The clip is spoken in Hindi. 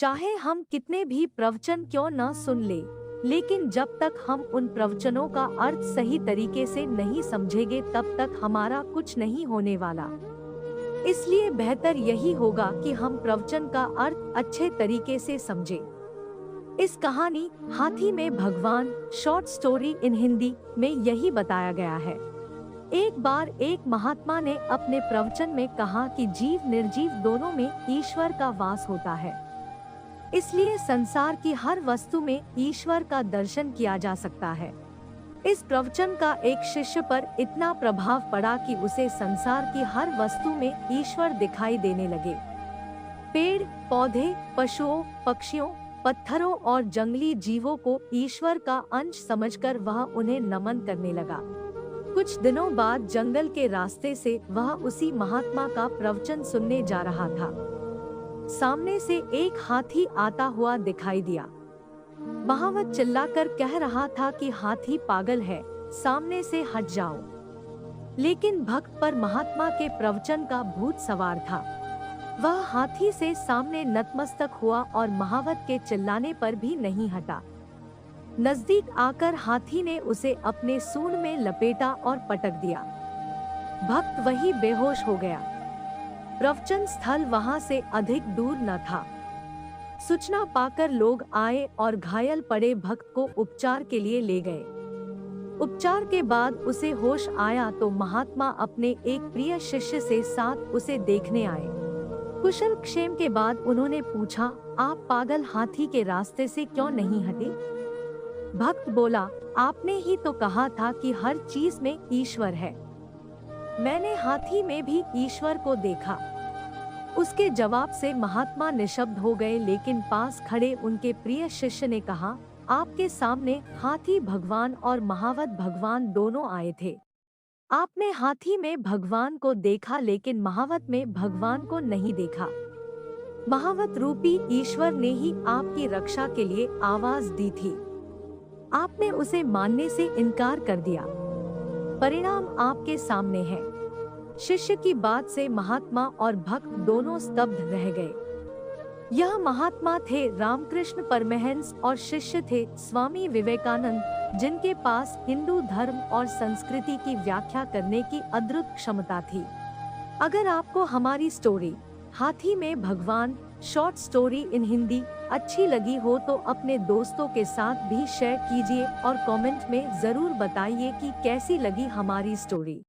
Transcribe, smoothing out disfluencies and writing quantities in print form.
चाहे हम कितने भी प्रवचन क्यों न सुन ले, लेकिन जब तक हम उन प्रवचनों का अर्थ सही तरीके से नहीं समझेंगे तब तक हमारा कुछ नहीं होने वाला। इसलिए बेहतर यही होगा कि हम प्रवचन का अर्थ अच्छे तरीके से समझें। इस कहानी हाथी में भगवान शॉर्ट स्टोरी इन हिंदी में यही बताया गया है। एक बार एक महात्मा ने अपने प्रवचन में कहा कि जीव निर्जीव दोनों में ईश्वर का वास होता है। इसलिए संसार की हर वस्तु में ईश्वर का दर्शन किया जा सकता है। इस प्रवचन का एक शिष्य पर इतना प्रभाव पड़ा कि उसे संसार की हर वस्तु में ईश्वर दिखाई देने लगे। पेड़, पौधे, पशुओं, पक्षियों, पत्थरों और जंगली जीवों को ईश्वर का अंश समझकर वह उन्हें नमन करने लगा। कुछ दिनों बाद जंगल के रास्ते से वह उसी महात्मा का प्रवचन सुनने जा रहा था। सामने से एक हाथी आता हुआ दिखाई दिया। महावत चिल्लाकर कह रहा था कि हाथी पागल है, सामने से हट जाओ। लेकिन भक्त पर महात्मा के प्रवचन का भूत सवार था। वह हाथी से सामने नतमस्तक हुआ और महावत के चिल्लाने पर भी नहीं हटा। नजदीक आकर हाथी ने उसे अपने सूंड में लपेटा और पटक दिया। भक्त वही बेहोश हो गया। प्रवचन स्थल वहां से अधिक दूर न था। सूचना पाकर लोग आए और घायल पड़े भक्त को उपचार के लिए ले गए। उपचार के बाद उसे होश आया तो महात्मा अपने एक प्रिय शिष्य से साथ उसे देखने आए। कुशल क्षेम के बाद उन्होंने पूछा, आप पागल हाथी के रास्ते से क्यों नहीं हटे? भक्त बोला, आपने ही तो कहा था कि हर चीज में ईश्वर है। मैंने हाथी में भी ईश्वर को देखा। उसके जवाब से महात्मा निशब्द हो गए, लेकिन पास खड़े उनके प्रिय शिष्य ने कहा, आपके सामने हाथी भगवान और महावत भगवान दोनों आए थे। आपने हाथी में भगवान को देखा लेकिन महावत में भगवान को नहीं देखा। महावत रूपी ईश्वर ने ही आपकी रक्षा के लिए आवाज दी थी। आपने उसे मानने से इनकार कर दिया। परिणाम आपके सामने है। शिष्य की बात से महात्मा और भक्त दोनों स्तब्ध रह गए। यह महात्मा थे रामकृष्ण परमहंस और शिष्य थे स्वामी विवेकानंद, जिनके पास हिंदू धर्म और संस्कृति की व्याख्या करने की अद्भुत क्षमता थी। अगर आपको हमारी स्टोरी हाथी में भगवान शॉर्ट स्टोरी इन हिंदी अच्छी लगी हो तो अपने दोस्तों के साथ भी शेयर कीजिए और कमेंट में जरूर बताइए कि कैसी लगी हमारी स्टोरी।